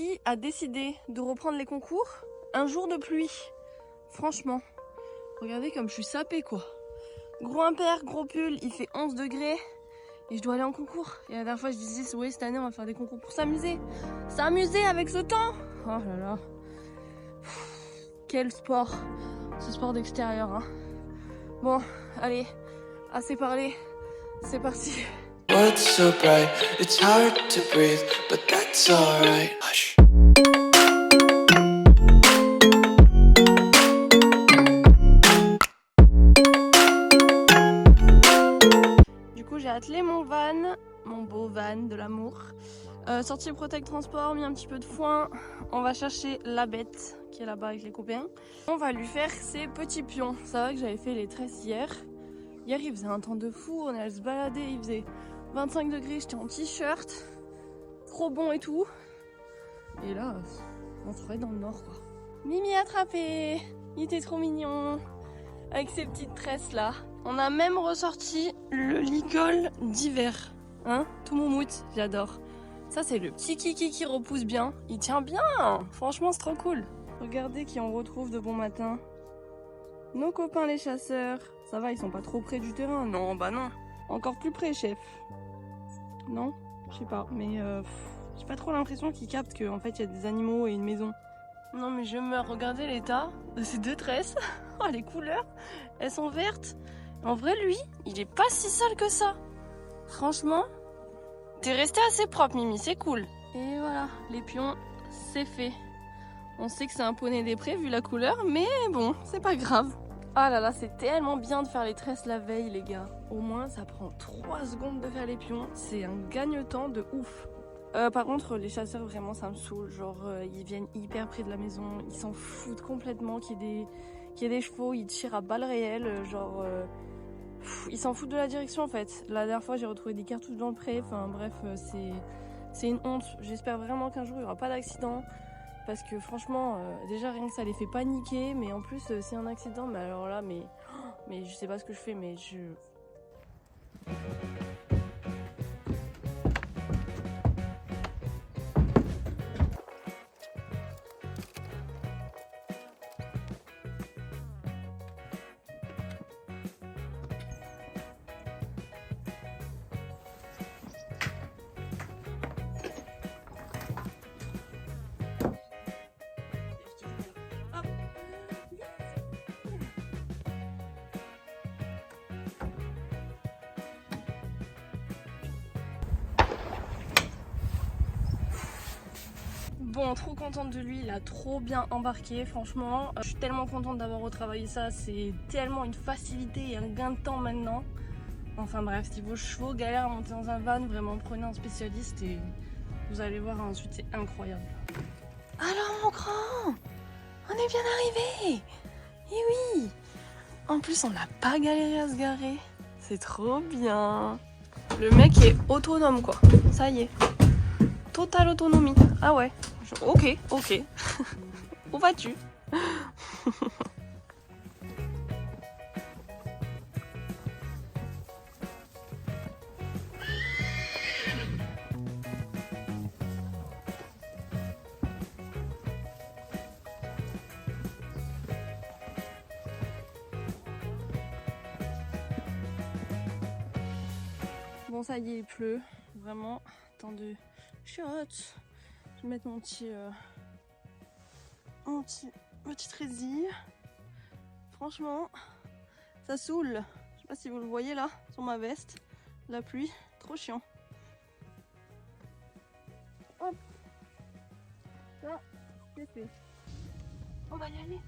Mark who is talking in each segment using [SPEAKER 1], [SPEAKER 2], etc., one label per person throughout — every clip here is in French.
[SPEAKER 1] qui a décidé de reprendre les concours un jour de pluie. Franchement, regardez comme je suis sapée quoi. Gros impair, gros pull, il fait 11 degrés et je dois aller en concours. Et la dernière fois je disais, oui cette année on va faire des concours pour s'amuser. S'amuser avec ce temps. Oh là là. Quel sport. Ce sport d'extérieur hein. Bon, allez, assez parlé. C'est parti.
[SPEAKER 2] World's so bright, it's hard to breathe, but that's alright. Hush.
[SPEAKER 1] Du coup, j'ai attelé mon van, mon beau van de l'amour. Sorti Protect Transport, mis un petit peu de foin. On va chercher la bête qui est là-bas avec les copains. On va lui faire ses petits pions. Ça va que j'avais fait les tresses hier. Hier, il faisait un temps de fou, on allait se balader, il faisait 25 degrés, j'étais en t-shirt. Trop bon et tout. Et là, on se croirait dans le nord quoi. Mimi attrapé. Il était trop mignon. Avec ses petites tresses là. On a même ressorti le ligol d'hiver. Hein, tout moumoute, j'adore. Ça c'est le petit kiki qui repousse bien. Il tient bien. Franchement c'est trop cool. Regardez qui on retrouve de bon matin. Nos copains les chasseurs. Ça va, ils sont pas trop près du terrain. Non, bah non. Encore plus près, chef. Non, je sais pas. Mais j'ai pas trop l'impression qu'ils captent qu'en fait il y a des animaux et une maison. Non mais je meurs. Regardez l'état de ces deux tresses. Oh, les couleurs, elles sont vertes. En vrai, lui, il est pas si sale que ça. Franchement, t'es resté assez propre, Mimi, c'est cool. Et voilà, les pions, c'est fait. On sait que c'est un poney des prés vu la couleur, mais bon, c'est pas grave. Ah là là, c'est tellement bien de faire les tresses la veille, les gars. Au moins, ça prend 3 secondes de faire les pions. C'est un gagne-temps de ouf. Par contre, les chasseurs, vraiment, ça me saoule. Genre, ils viennent hyper près de la maison. Ils s'en foutent complètement qu'il y ait des chevaux. Ils tirent à balles réelles. Genre, ils s'en foutent de la direction, en fait. La dernière fois, j'ai retrouvé des cartouches dans le pré. Enfin, bref, c'est une honte. J'espère vraiment qu'un jour, il n'y aura pas d'accident. Parce que franchement, déjà, rien que ça les fait paniquer. Mais en plus, c'est un accident. Mais alors là, mais je sais pas ce que je fais, mais je... Bon, trop contente de lui, il a trop bien embarqué, franchement. Je suis tellement contente d'avoir retravaillé ça, c'est tellement une facilité et un gain de temps maintenant. Enfin bref, si vos chevaux galèrent à monter dans un van, vraiment prenez un spécialiste et vous allez voir ensuite, c'est incroyable. Alors mon grand, on est bien arrivé. Et oui, en plus on n'a pas galéré à se garer, c'est trop bien. Le mec est autonome quoi, ça y est. Totale autonomie. Ah ouais. Ok. Où vas-tu? Bon ça y est, il pleut. Vraiment, temps de chiottes. Je vais mettre mon petit résille. Franchement, ça saoule. Je sais pas si vous le voyez là, sur ma veste. La pluie, trop chiant. Hop. Ça, c'est fait. On va y aller.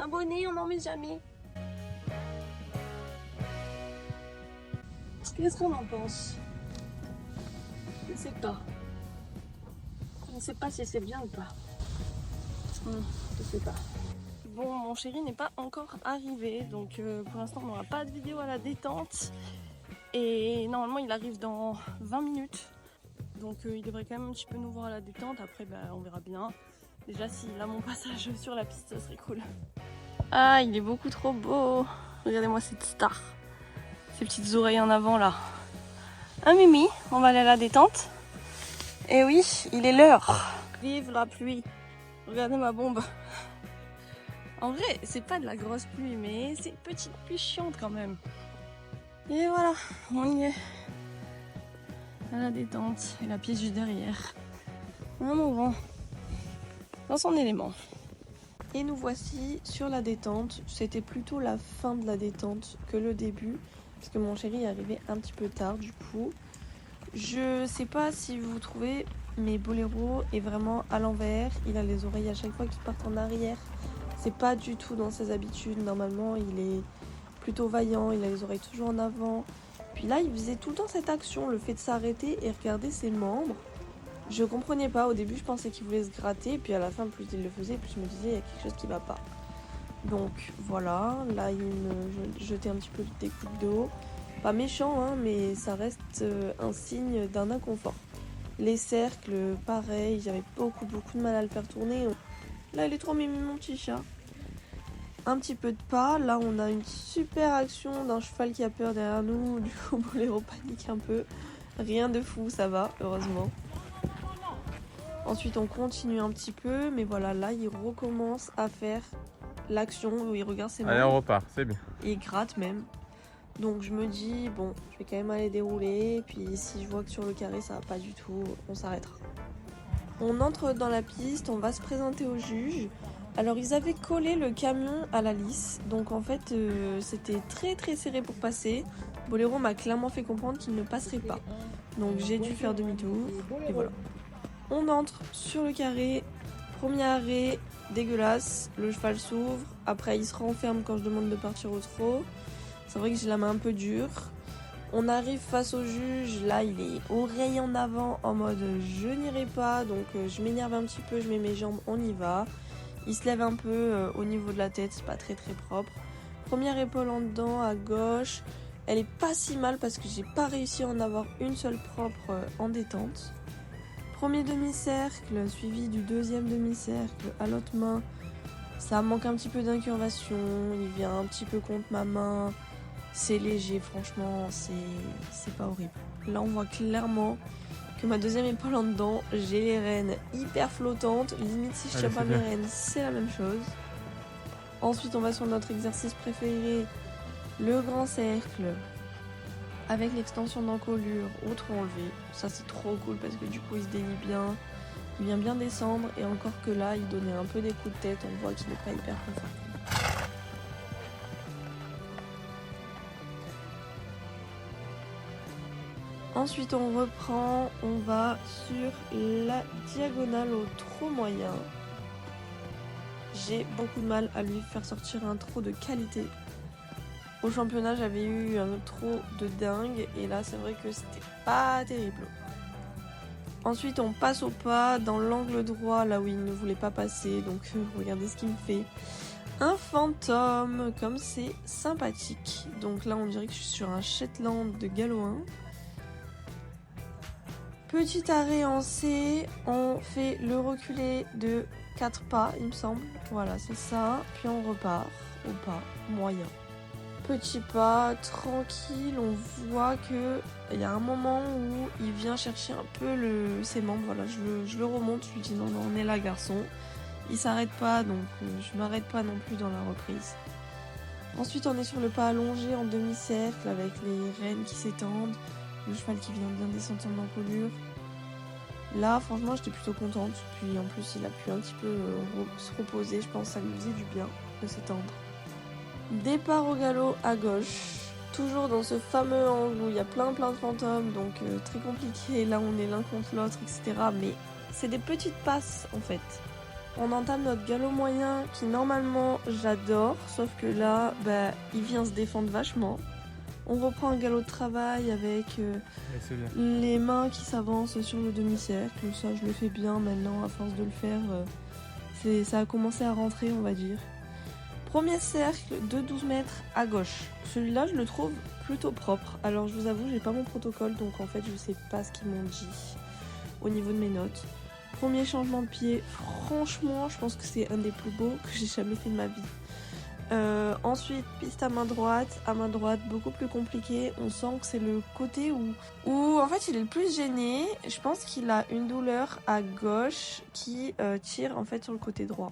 [SPEAKER 1] Un bonnet, on n'en met jamais. Qu'est-ce qu'on en pense? Je sais pas. Je ne sais pas si c'est bien ou pas. Je sais pas. Bon, mon chéri n'est pas encore arrivé, donc pour l'instant on n'aura pas de vidéo à la détente. Et normalement il arrive dans 20 minutes. Donc il devrait quand même un petit peu nous voir à la détente. Après on verra bien. Déjà s'il a mon passage sur la piste, ça serait cool. Ah, il est beaucoup trop beau. Regardez-moi cette star. Ces petites oreilles en avant là. Un Mimi, on va aller à la détente. Et oui, il est l'heure. Vive la pluie. Regardez ma bombe. En vrai, c'est pas de la grosse pluie, mais c'est une petite pluie chiante quand même. Et voilà, on y est. À la détente. Et la pièce juste derrière. Un mouvement. Dans son élément. Et nous voici sur la détente. C'était plutôt la fin de la détente que le début. Parce que mon chéri est arrivé un petit peu tard du coup. Je sais pas si vous trouvez, mais Boléro est vraiment à l'envers. Il a les oreilles à chaque fois qui partent en arrière. C'est pas du tout dans ses habitudes. Normalement, il est plutôt vaillant. Il a les oreilles toujours en avant. Puis là, il faisait tout le temps cette action, le fait de s'arrêter et regarder ses membres. Je comprenais pas. Au début, je pensais qu'il voulait se gratter. Puis à la fin, plus il le faisait, plus je me disais, il y a quelque chose qui va pas. Donc voilà. Là, il me jetait un petit peu des coups d'eau. Pas méchant, hein, mais ça reste un signe d'un inconfort. Les cercles, pareil, j'avais beaucoup de mal à le faire tourner. Là, il est trop mimi, mon petit chat. Un petit peu de pas. Là, on a une super action d'un cheval qui a peur derrière nous. Du coup, Boléro panique un peu. Rien de fou, ça va, heureusement. Ensuite, on continue un petit peu. Mais voilà, là, il recommence à faire l'action où il regarde ses mains.
[SPEAKER 3] Allez, on repart, c'est bien.
[SPEAKER 1] Et il gratte même. Donc je me dis, bon, je vais quand même aller dérouler, puis si je vois que sur le carré ça va pas du tout, on s'arrêtera. On entre dans la piste, on va se présenter au juge. Alors ils avaient collé le camion à la lisse, donc en fait c'était très serré pour passer. Boléro m'a clairement fait comprendre qu'il ne passerait pas. Donc j'ai dû faire demi-tour, et voilà. On entre sur le carré, premier arrêt, dégueulasse, le cheval s'ouvre, après il se renferme quand je demande de partir au trot. C'est vrai que j'ai la main un peu dure. On arrive face au juge. Là, il est oreille en avant en mode je n'irai pas. Donc, je m'énerve un petit peu. Je mets mes jambes, on y va. Il se lève un peu au niveau de la tête. C'est pas très propre. Première épaule en dedans à gauche. Elle est pas si mal parce que j'ai pas réussi à en avoir une seule propre en détente. Premier demi-cercle suivi du deuxième demi-cercle à l'autre main. Ça manque un petit peu d'incurvation. Il vient un petit peu contre ma main. C'est léger, franchement, c'est pas horrible. Là, on voit clairement que ma deuxième épaule en dedans, j'ai les rênes hyper flottantes. Limite, si je tiens pas mes rênes, c'est la même chose. Ensuite, on va sur notre exercice préféré, le grand cercle, avec l'extension d'encolure au tronc enlevé. Ça, c'est trop cool parce que du coup, il se délie bien. Il vient bien descendre et encore que là, il donnait un peu des coups de tête. On voit qu'il n'est pas hyper confortable. Ensuite on reprend, on va sur la diagonale au trot moyen. J'ai beaucoup de mal à lui faire sortir un trot de qualité. Au championnat j'avais eu un trot de dingue et là c'est vrai que c'était pas terrible. Ensuite on passe au pas dans l'angle droit là où il ne voulait pas passer, donc regardez ce qu'il me fait. Un fantôme, comme c'est sympathique. Donc là on dirait que je suis sur un Shetland de galop 1. Petit arrêt en C, on fait le reculé de 4 pas, il me semble. Voilà, c'est ça. Puis on repart au pas moyen. Petit pas, tranquille, on voit que il y a un moment où il vient chercher un peu ses membres. Voilà, je le remonte, je lui dis non, on est là garçon. Il s'arrête pas, donc je m'arrête pas non plus dans la reprise. Ensuite, on est sur le pas allongé en demi-cercle avec les rênes qui s'étendent. Le cheval qui vient bien descendre son encolure. Là, franchement, j'étais plutôt contente. Puis en plus, il a pu un petit peu se reposer. Je pense que ça lui faisait du bien de s'étendre. Départ au galop à gauche. Toujours dans ce fameux angle où il y a plein de fantômes. Donc très compliqué. Là, on est l'un contre l'autre, etc. Mais c'est des petites passes en fait. On entame notre galop moyen qui normalement j'adore. Sauf que là, il vient se défendre vachement. On reprend un galop de travail avec les mains qui s'avancent sur le demi-cercle. Ça, je le fais bien maintenant, à force de le faire. Ça a commencé à rentrer, on va dire. Premier cercle de 12 mètres à gauche. Celui-là, je le trouve plutôt propre. Alors, je vous avoue, j'ai pas mon protocole, donc en fait, je sais pas ce qu'ils m'ont dit au niveau de mes notes. Premier changement de pied, franchement, je pense que c'est un des plus beaux que j'ai jamais fait de ma vie. Ensuite, piste à main droite, beaucoup plus compliqué. On sent que c'est le côté où en fait il est le plus gêné. Je pense qu'il a une douleur à gauche qui tire en fait sur le côté droit.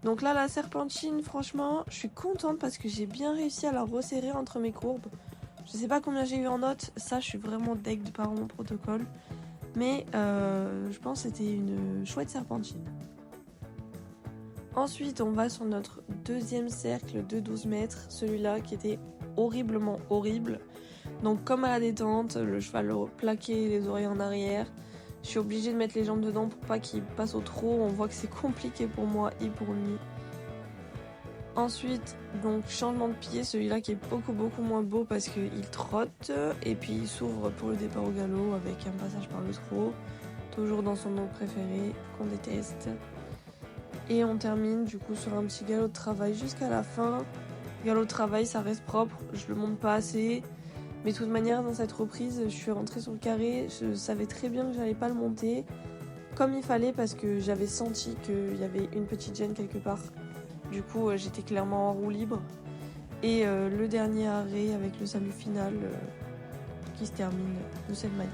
[SPEAKER 1] Donc là, la serpentine, franchement, je suis contente parce que j'ai bien réussi à la resserrer entre mes courbes. Je sais pas combien j'ai eu en notes, ça je suis vraiment deg de par mon protocole. Mais je pense que c'était une chouette serpentine. Ensuite, on va sur notre deuxième cercle de 12 mètres, celui-là qui était horriblement horrible. Donc comme à la détente, le cheval plaqué, les oreilles en arrière. Je suis obligée de mettre les jambes dedans pour pas qu'il passe au trot. On voit que c'est compliqué pour moi et pour lui. Ensuite, donc changement de pied, celui-là qui est beaucoup moins beau parce qu'il trotte. Et puis il s'ouvre pour le départ au galop avec un passage par le trot. Toujours dans son nom préféré qu'on déteste. Et on termine du coup sur un petit galop de travail jusqu'à la fin. Galop de travail, ça reste propre, je le monte pas assez. Mais de toute manière, dans cette reprise, je suis rentrée sur le carré. Je savais très bien que j'allais pas le monter comme il fallait parce que j'avais senti qu'il y avait une petite gêne quelque part. Du coup, j'étais clairement en roue libre. Et le dernier arrêt avec le salut final qui se termine de cette manière.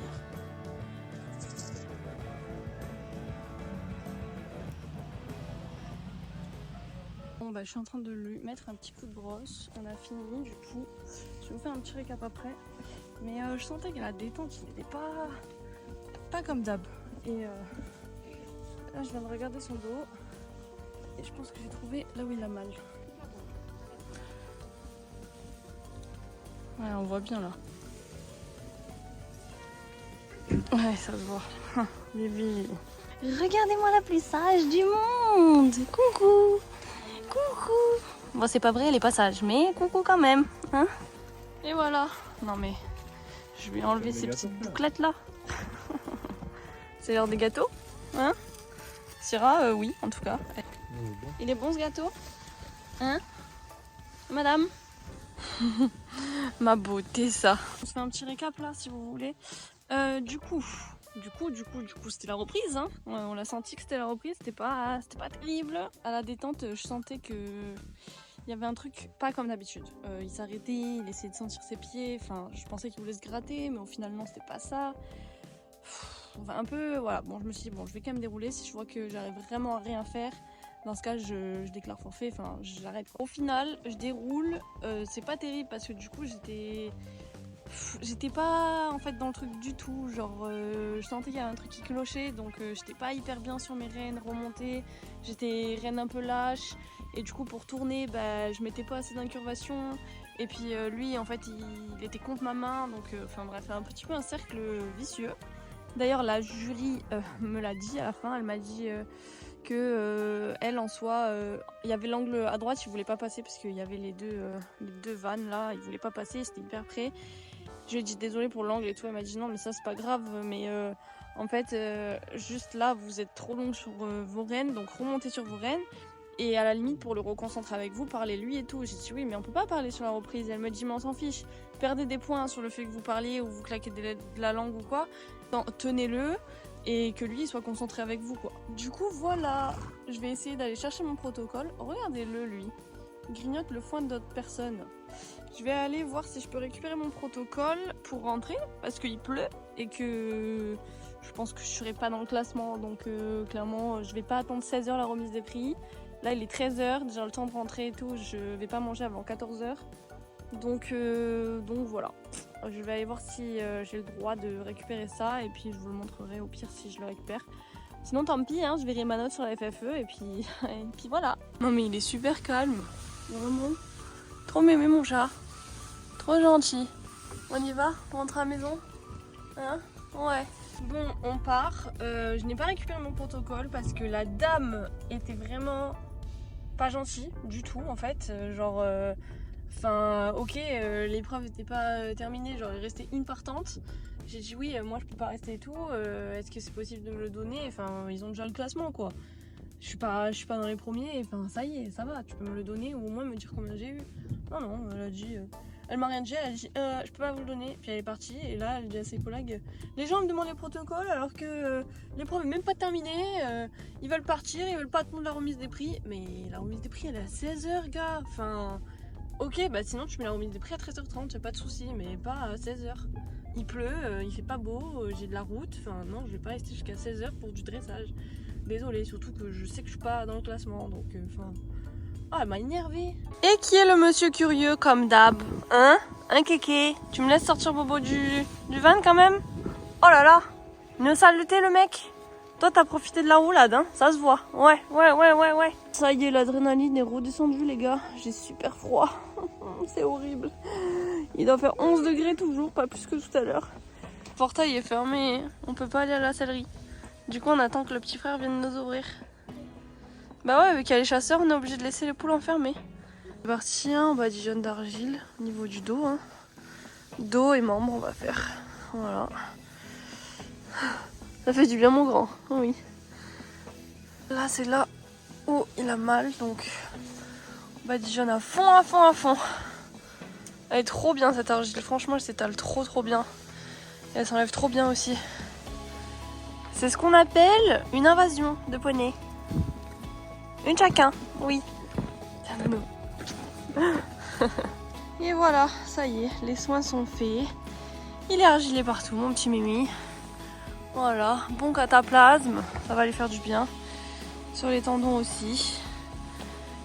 [SPEAKER 1] Bon bah je suis en train de lui mettre un petit coup de brosse, on a fini du coup, je vais vous faire un petit récap après, mais je sentais que la détente il n'était pas comme d'hab, et là je viens de regarder son dos, et je pense que j'ai trouvé là où il a mal. Ouais on voit bien là. Ouais ça se voit, bébé. Regardez-moi la plus sage du monde, coucou. Coucou. Bon c'est pas vrai elle est pas sage mais coucou quand même hein. Et voilà. Non mais je vais enlever ces petites bouclettes là. C'est l'heure des gâteaux hein. Syrah oui en tout cas. Il est bon ce gâteau hein madame. Ma beauté ça. On se fait un petit récap là si vous voulez. Du coup c'était la reprise hein. On l'a senti que c'était la reprise, c'était pas terrible. À la détente je sentais que il y avait un truc pas comme d'habitude. Il s'arrêtait, il essayait de sentir ses pieds, enfin je pensais qu'il voulait se gratter mais au final non c'était pas ça. Enfin un peu voilà, bon je me suis dit bon je vais quand même dérouler, si je vois que j'arrive vraiment à rien faire, dans ce cas je déclare forfait, enfin j'arrête. Au final je déroule, c'est pas terrible parce que du coup j'étais pas en fait dans le truc du tout, genre je sentais qu'il y avait un truc qui clochait donc j'étais pas hyper bien sur mes rênes remontées, j'étais rênes un peu lâche et du coup pour tourner bah, je mettais pas assez d'incurvation et puis lui en fait il était contre ma main donc enfin bref un petit peu un cercle vicieux. D'ailleurs la jury me l'a dit à la fin, elle m'a dit que elle en soi il y avait l'angle à droite, il voulait pas passer parce qu'il y avait les deux vannes là, il voulait pas passer, c'était hyper près. Je lui ai dit désolé pour l'angle et tout, elle m'a dit non mais ça c'est pas grave mais en fait juste là vous êtes trop long sur vos rênes donc remontez sur vos rênes et à la limite pour le reconcentrer avec vous parlez lui et tout. J'ai dit oui mais on peut pas parler sur la reprise, elle me dit mais on s'en fiche, perdez des points sur le fait que vous parliez ou vous claquez de la langue ou quoi, tenez-le et que lui il soit concentré avec vous quoi. Du coup voilà, je vais essayer d'aller chercher mon protocole, regardez-le lui, il grignote le foin d'autres personnes. Je vais aller voir si je peux récupérer mon protocole pour rentrer parce qu'il pleut et que je pense que je serai pas dans le classement donc clairement je vais pas attendre 16h la remise des prix. Là il est 13h, déjà le temps de rentrer et tout, je vais pas manger avant 14h. Donc voilà, je vais aller voir si j'ai le droit de récupérer ça et puis je vous le montrerai au pire si je le récupère. Sinon tant pis, hein, je verrai ma note sur la FFE et puis voilà. Non mais il est super calme, vraiment. Trop mémé mon chat, trop gentil. On y va, on rentre à la maison hein. Ouais. Bon, on part. Je n'ai pas récupéré mon protocole parce que la dame était vraiment pas gentille du tout en fait. Genre, enfin, ok, l'épreuve n'était pas terminée, genre il restait une partante. J'ai dit oui, moi je peux pas rester et tout. Est-ce que c'est possible de me le donner? Enfin, ils ont déjà le classement quoi. Je suis pas dans les premiers, enfin ça y est, ça va, tu peux me le donner ou au moins me dire combien j'ai eu. Non, elle a dit... Elle m'a rien dit, elle a dit je peux pas vous le donner. Puis elle est partie et là elle dit à ses collègues les gens me demandent les protocoles alors que l'épreuve est même pas terminée. Ils veulent partir, ils veulent pas attendre la remise des prix. Mais la remise des prix elle est à 16h gars. Enfin ok bah sinon tu mets la remise des prix à 13h30, y'a pas de souci, mais pas à 16h. Il pleut, il fait pas beau, j'ai de la route. Enfin non je vais pas rester jusqu'à 16h pour du dressage. Désolée, surtout que je sais que je suis pas dans le classement donc enfin... Oh, elle m'a énervée. Et qui est le monsieur curieux comme d'hab? Hein? Un kéké? Tu me laisses sortir Bobo du van quand même? Oh là là! Une saleté le mec! Toi t'as profité de la roulade, hein? Ça se voit. Ouais. Ça y est, l'adrénaline est redescendue les gars. J'ai super froid. C'est horrible. Il doit faire 11 degrés toujours, pas plus que tout à l'heure. Le portail est fermé. On peut pas aller à la sellerie. Du coup on attend que le petit frère vienne nous ouvrir. Bah ouais, vu qu'il y a les chasseurs, on est obligé de laisser les poules enfermées. C'est parti, hein, on badigeonne d'argile au niveau du dos. Hein. Dos et membres, on va faire. Voilà. Ça fait du bien, mon grand. Oui. Là, c'est là où il a mal, donc on badigeonne à fond. Elle est trop bien cette argile. Franchement, elle s'étale trop bien. Et elle s'enlève trop bien aussi. C'est ce qu'on appelle une invasion de poney. Une chacun, oui. Et voilà, ça y est, les soins sont faits. Il est argilé partout, mon petit Mimi. Voilà, bon cataplasme, ça va lui faire du bien. Sur les tendons aussi.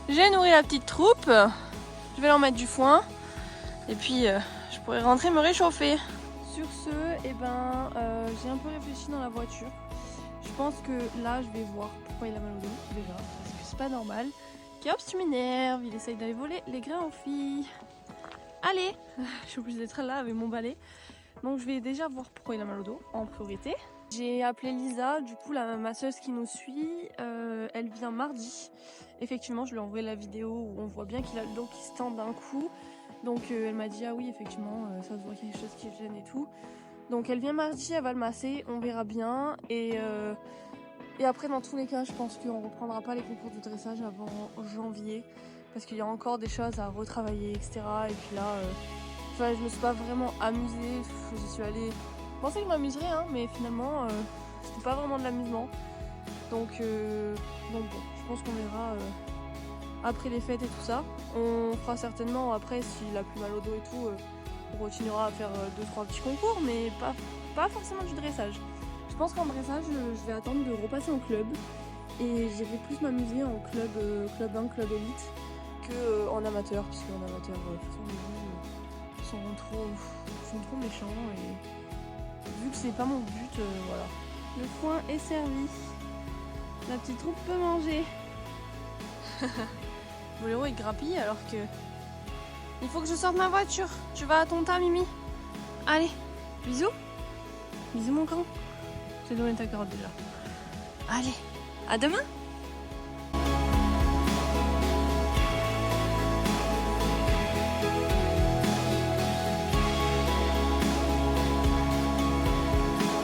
[SPEAKER 1] J'ai nourri la petite troupe. Je vais leur mettre du foin. Et puis, je pourrai rentrer me réchauffer. Sur ce, j'ai un peu réfléchi dans la voiture. Je pense que là, je vais voir pourquoi il a mal au dos, déjà. Parce que c'est pas normal. Kéops, tu m'énerves. Il essaye d'aller voler les grains aux filles. Allez, je suis obligée d'être là avec mon balai. Donc, je vais déjà voir pourquoi il a mal au dos, en priorité. J'ai appelé Lisa, du coup, la masseuse qui nous suit. Elle vient mardi. Effectivement, je lui ai envoyé la vidéo où on voit bien qu'il a le dos qui se tend d'un coup. Donc, elle m'a dit, ah oui, effectivement, ça se voit qu'il y a quelque chose qui gêne et tout. Donc elle vient mardi, elle va le masser, on verra bien. Et après dans tous les cas je pense qu'on reprendra pas les concours de dressage avant janvier. Parce qu'il y a encore des choses à retravailler, etc. Et puis là, je me suis pas vraiment amusée. J'y suis allée, je pensais que je m'amuserais hein, mais finalement c'était pas vraiment de l'amusement. Donc bon, je pense qu'on verra après les fêtes et tout ça. On fera certainement après s'il a plus mal au dos et tout. On continuera à faire 2-3 petits concours, mais pas forcément du dressage. Je pense qu'en dressage, je vais attendre de repasser en club et j'irai plus m'amuser en club 1, club élite que en amateur, parce qu'en amateur, ils sont trop méchants et vu que c'est pas mon but, voilà. Le foin est servi. La petite troupe peut manger. Boléro il grappille alors que... Il faut que je sorte ma voiture. Tu vas à ton tas, Mimi. Allez, bisous. Bisous, mon grand. Je vais donner ta carotte déjà. Allez, à demain.